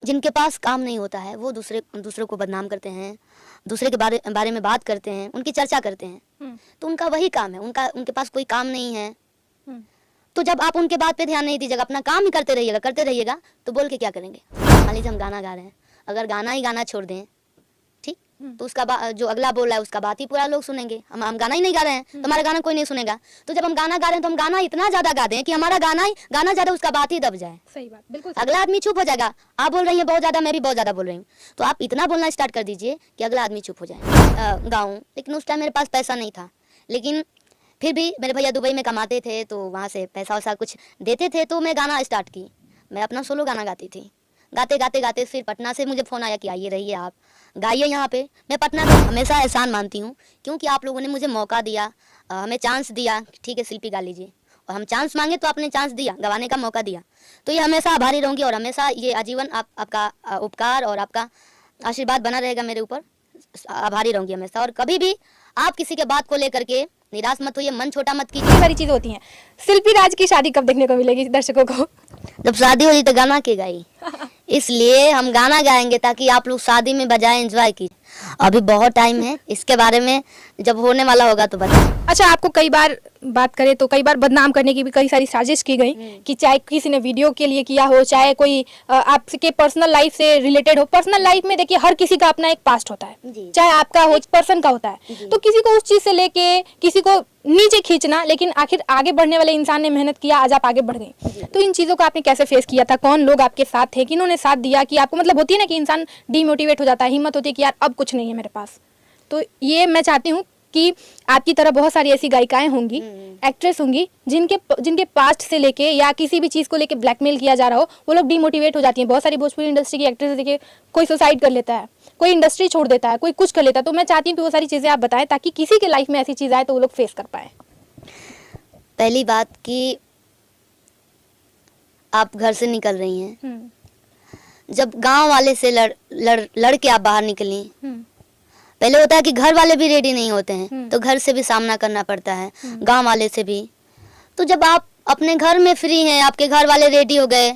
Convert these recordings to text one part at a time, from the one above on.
जिनके पास काम नहीं होता है वो दूसरों को बदनाम करते हैं, दूसरे के बारे में बात करते हैं, उनकी चर्चा करते हैं। तो उनका वही काम है, उनके पास कोई काम नहीं है। तो जब आप उनके बात पे ध्यान नहीं दीजिएगा, अपना काम ही करते रहिएगा तो बोल के क्या करेंगे। मान लीजिए हम गाना गा रहे हैं, अगर गाना ही गाना छोड़ दें, ठीक, तो उसका जो अगला बोल रहा है उसका बात ही पूरा लोग सुनेंगे। हम गाना ही नहीं गा रहे हैं तो हमारा गाना कोई नहीं सुनेगा। तो जब हम गाना गा रहे हैं तो हम गाना इतना ज्यादा गा दें कि हमारा गाना ज्यादा उसका बात ही दब जाए। सही बात, बिल्कुल। अगला आदमी चुप हो जाएगा, आप बोल रही हैं बहुत ज्यादा, मैं भी बहुत ज्यादा बोल रही हूँ, तो आप इतना बोलना स्टार्ट कर दीजिए कि अगला आदमी चुप हो जाए। गाऊं, लेकिन उस टाइम मेरे पास पैसा नहीं था, लेकिन फिर भी मेरे भैया दुबई में कमाते थे तो वहाँ से पैसा वैसा कुछ देते थे, तो मैं गाना स्टार्ट की। मैं अपना सोलो गाना गाती थी। गाते फिर पटना से मुझे फ़ोन आया कि आइए रहिए, आप गाइए यहाँ पे। मैं पटना का हमेशा एहसान मानती हूँ, क्योंकि आप लोगों ने मुझे मौका दिया, हमें चांस दिया, ठीक है शिल्पी गा लीजिए, और हम चांस मांगे तो आपने चांस दिया, गवाने का मौका दिया। तो ये हमेशा आभारी रहूँगी, और हमेशा ये आजीवन आपका उपकार और आपका आशीर्वाद बना रहेगा मेरे ऊपर। आभारी रहूँगी हमेशा, और कभी भी आप किसी के बात को लेकर के निराश मत होइए, मन छोटा मत कीजिए। सारी चीज़ें होती हैं। शिल्पी राज की शादी कब देखने को मिलेगी दर्शकों को? जब शादी होगी तो गाना के गाई, इसलिए हम गाना गाएंगे ताकि आप लोग शादी में बजाए एंजॉय कीजिए। अभी बहुत टाइम है, इसके बारे में जब होने वाला होगा तो बताएं। अच्छा, आपको कई बार बात करें तो कई बार बदनाम करने की भी कई सारी साजिश की गई, कि चाहे किसी ने वीडियो के लिए किया हो, चाहे कोई आपके पर्सनल लाइफ से रिलेटेड हो। पर्सनल लाइफ में देखिए हर किसी का अपना एक पास्ट होता है, चाहे आपका हो, पर्सन का होता है। तो किसी को उस चीज से लेके किसी को नीचे खींचना, लेकिन आखिर आगे बढ़ने वाले इंसान ने मेहनत किया, आज आप आगे बढ़ गए। तो इन चीजों को आपने कैसे फेस किया था? कौन लोग आपके साथ थे, किन्होंने साथ दिया? कि आपको मतलब होती है ना कि इंसान डीमोटिवेट हो जाता है, हिम्मत होती है कि यार अब कुछ नहीं है मेरे पास। तो ये मैं चाहती हूँ कि आपकी तरह बहुत सारी ऐसी गायिकाएं होंगी, एक्ट्रेस होंगी, जिनके पास्ट से लेके या किसी भी चीज़ को लेके ब्लैकमेल किया जा रहा हो, वो लोग डीमोटिवेट हो जाती हैं। बहुत सारी भोजपुरी इंडस्ट्री की एक्ट्रेस देखिए, कोई सुसाइड कर लेता है, कोई इंडस्ट्री छोड़ देता है, कोई कुछ कर लेता है। तो मैं चाहती हूँ कि वो सारी चीज़ें आप बताएं, ताकि किसी के लाइफ में ऐसी चीज़ आए तो वो लोग फेस कर पाए। पहली बात कि आप घर से निकल रही हैं, जब गांव वाले से लड़ के आप बाहर निकली, पहले होता है कि घर वाले भी रेडी नहीं होते हैं, तो घर से भी सामना करना पड़ता है, गांव वाले से भी। तो जब आप अपने घर में फ्री हैं, आपके घर वाले रेडी हो गए,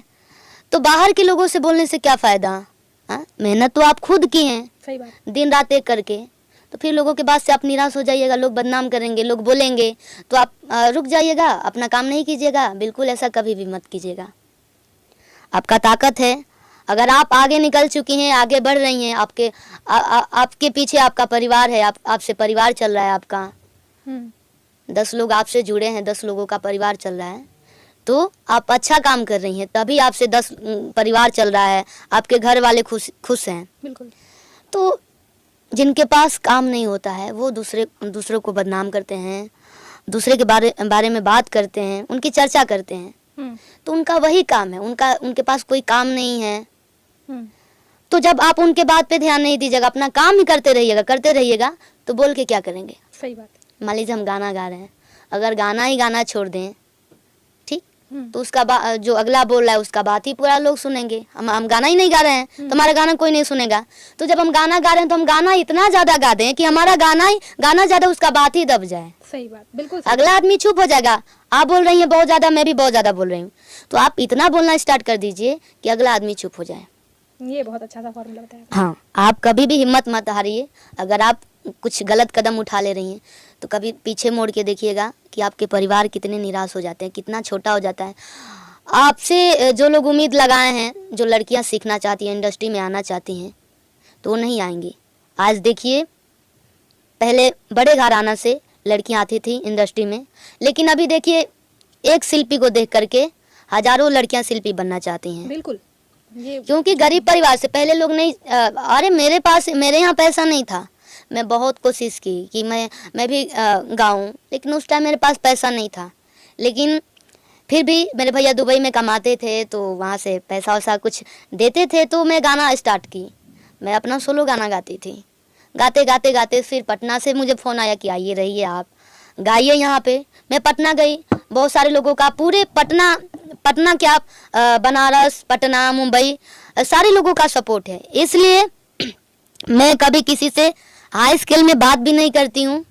तो बाहर के लोगों से बोलने से क्या फ़ायदा? मेहनत तो आप खुद की हैं, सही बात, दिन रात एक करके। तो फिर लोगों के बात से आप निराश हो जाइएगा, लोग बदनाम करेंगे, लोग बोलेंगे, तो आप रुक जाइएगा, अपना काम नहीं कीजिएगा। बिल्कुल ऐसा कभी भी मत कीजिएगा। आपका ताकत है, अगर आप आगे निकल चुकी हैं, आगे बढ़ रही हैं, आपके पीछे आपका परिवार है, आपसे परिवार चल रहा है आपका, 10 लोग आपसे जुड़े हैं, 10 लोगों का परिवार चल रहा है, तो आप अच्छा काम कर रही हैं, तभी आपसे 10 परिवार चल रहा है, आपके घर वाले खुश हैं। बिल्कुल। तो जिनके पास काम नहीं होता है वो दूसरों को बदनाम करते हैं, दूसरे के बारे में बात करते हैं, उनकी चर्चा करते हैं। तो उनका वही काम है, उनके पास कोई काम नहीं है। तो जब आप उनके बात पे ध्यान नहीं दीजिएगा, अपना काम ही करते रहिएगा तो बोल के क्या करेंगे। सही बात। मान लीजिए हम गाना गा रहे हैं, अगर गाना ही गाना छोड़ दें, ठीक, तो उसका जो अगला बोल रहा है उसका बात ही पूरा लोग सुनेंगे। हम गाना ही नहीं गा रहे हैं तो हमारा गाना कोई नहीं सुनेगा। तो जब हम गाना गा रहे हैं तो हम गाना इतना ज्यादा गा दें कि हमारा गाना ज्यादा उसका बात ही दब जाए। सही बात, बिल्कुल। अगला आदमी चुप हो जाएगा, आप बोल रही हैं बहुत ज्यादा, मैं भी बहुत ज्यादा बोल रही हूँ, तो आप इतना बोलना स्टार्ट कर दीजिए कि अगला आदमी चुप हो जाए। ये बहुत अच्छा सा फॉर्मूला बताया। हाँ, आप कभी भी हिम्मत मत हारिए। अगर आप कुछ गलत कदम उठा ले रही हैं तो कभी पीछे मोड़ के देखिएगा कि आपके परिवार कितने निराश हो जाते हैं, कितना छोटा हो जाता है। आपसे जो लोग उम्मीद लगाए हैं, जो लड़कियां सीखना चाहती हैं, इंडस्ट्री में आना चाहती हैं, तो वो नहीं आएंगी। आज देखिए, पहले बड़े घराना से लड़कियां आती थी इंडस्ट्री में, लेकिन अभी देखिए एक शिल्पी को देख करके हजारों लड़कियां शिल्पी बनना चाहती हैं। बिल्कुल, क्योंकि गरीब परिवार से पहले लोग नहीं, अरे मेरे यहाँ पैसा नहीं था, मैं बहुत कोशिश की कि मैं भी गाऊं, लेकिन उस टाइम मेरे पास पैसा नहीं था। लेकिन फिर भी मेरे भैया दुबई में कमाते थे तो वहाँ से पैसा वैसा कुछ देते थे, तो मैं गाना स्टार्ट की। मैं अपना सोलो गाना गाती थी। गाते फिर पटना से मुझे फ़ोन आया कि आइए रहिए, आप गाइए यहाँ पे। मैं पटना गई, बहुत सारे लोगों का, पूरे पटना क्या, बनारस, पटना, मुंबई, सारे लोगों का सपोर्ट है। इसलिए मैं कभी किसी से हाई स्केल में बात भी नहीं करती हूँ,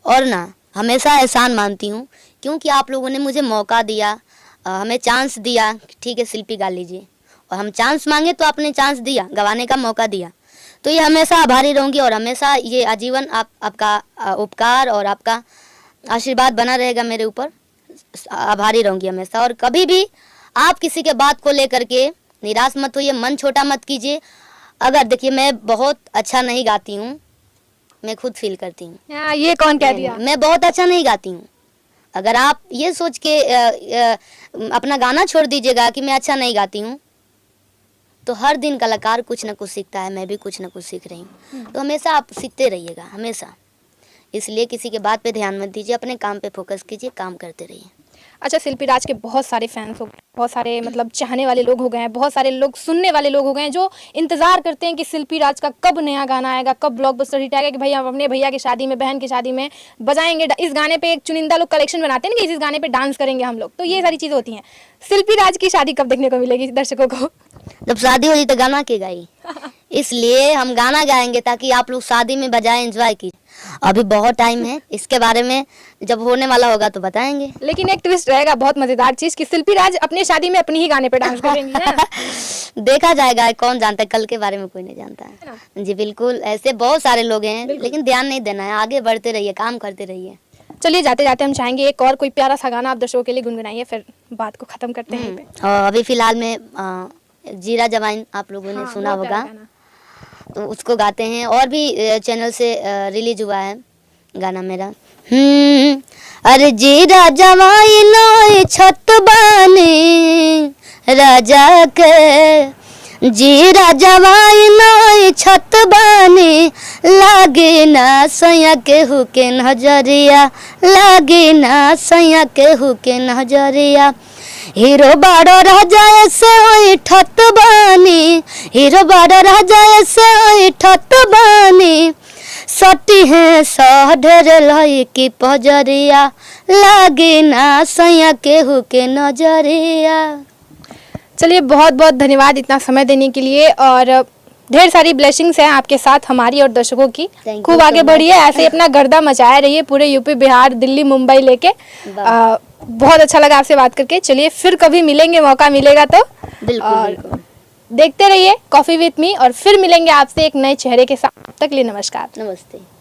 और ना हमेशा एहसान मानती हूँ, क्योंकि आप लोगों ने मुझे मौका दिया, हमें चांस दिया, ठीक है शिल्पी गा लीजिए, और और हम चांस मांगे तो आपने चांस दिया, गंवाने का मौका दिया। तो ये हमेशा आभारी रहूँगी और हमेशा ये आजीवन आपका उपकार और आपका आशीर्वाद बना रहेगा मेरे ऊपर। आभारी रहूँगी हमेशा। और कभी भी आप किसी के बात को लेकर के निराश मत होइए, मन छोटा मत कीजिए। अगर देखिए मैं बहुत अच्छा नहीं गाती हूँ, मैं खुद फील करती हूँ। हाँ, ये कौन कह दिया? मैं बहुत अच्छा नहीं गाती हूँ। अगर आप ये सोच के अपना गाना छोड़ दीजिएगा कि मैं अच्छा नहीं गाती हूँ, तो हर दिन कलाकार कुछ ना कुछ सीखता है, मैं भी कुछ ना कुछ सीख रही हूँ। तो हमेशा आप सीखते रहिएगा, हमेशा। इसलिए किसी के बात पे ध्यान मत दीजिए, अपने काम पे फोकस कीजिए, काम करते रहिए। अच्छा, शिल्पी राज के बहुत सारे फैंस हो गए, बहुत सारे मतलब चाहने वाले लोग हो गए हैं, बहुत सारे लोग सुनने वाले लोग हो गए हैं जो इंतजार करते हैं कि शिल्पी राज का कब नया गाना आएगा, कब ब्लॉकबस्टर हिट आएगा कि भाई हम अपने भैया की शादी में, बहन की शादी में बजाएंगे। इस गाने पे एक चुनिंदा लोग कलेक्शन बनाते हैं ना कि इस गाने पे डांस करेंगे हम लोग, तो ये सारी चीज़ें होती हैं। शिल्पी राज की शादी कब देखने को मिलेगी दर्शकों को? जब शादी होगी तो गाना के गाई, इसलिए हम गाना गाएंगे ताकि आप लोग शादी में बजाएं, एंजॉय कीजिए। अभी बहुत टाइम है, इसके बारे में जब होने वाला होगा तो बताएंगे। लेकिन एक ट्विस्ट रहेगा, बहुत मजेदार चीज, कि शिल्पी राज अपनी शादी में अपनी ही गाने पे डांस करेंगी ना? देखा जाएगा, कौन जानता है, कल के बारे में कोई नहीं जानता है। जी बिल्कुल, ऐसे बहुत सारे लोग हैं, लेकिन ध्यान नहीं देना है, आगे बढ़ते रहिए, काम करते रहिए। चलिए, जाते जाते हम चाहेंगे एक और कोई प्यारा सा गाना आप दर्शकों के लिए गुनगुनाइए, फिर बात को खत्म करते हैं यहीं पे। और अभी फिलहाल में जीरा जवाइन आप लोगों ने सुना होगा, तो उसको गाते हैं। और भी चैनल से रिलीज हुआ है गाना मेरा। अरे जीरा जवाइन छत बानी राजा के, जीरा जवाइन छत बानी, लागे ना सैया के हुके नजरिया, लागे ना सैया के हुके नजरिया। हीरो बाड़ो राजा ऐसे होई ठत बानी, हीरो बाड़ो राजा ऐसे होई ठत बानी, सटी है सढ़ लई की पजरिया, लागे ना सैया के हुके नजरिया। चलिए, बहुत बहुत धन्यवाद इतना समय देने के लिए, और ढेर सारी ब्लेसिंग्स हैं आपके साथ हमारी और दर्शकों की। खूब आगे बढ़िए, ऐसे अपना गर्दा मचाए रहिए पूरे यूपी, बिहार, दिल्ली, मुंबई लेके। बहुत अच्छा लगा आपसे बात करके। चलिए, फिर कभी मिलेंगे, मौका मिलेगा तो। बिल्कुल। देखते रहिए कॉफी विथ मी, और फिर मिलेंगे आपसे एक नए चेहरे के साथ। तब तक के लिए नमस्कार। नमस्ते।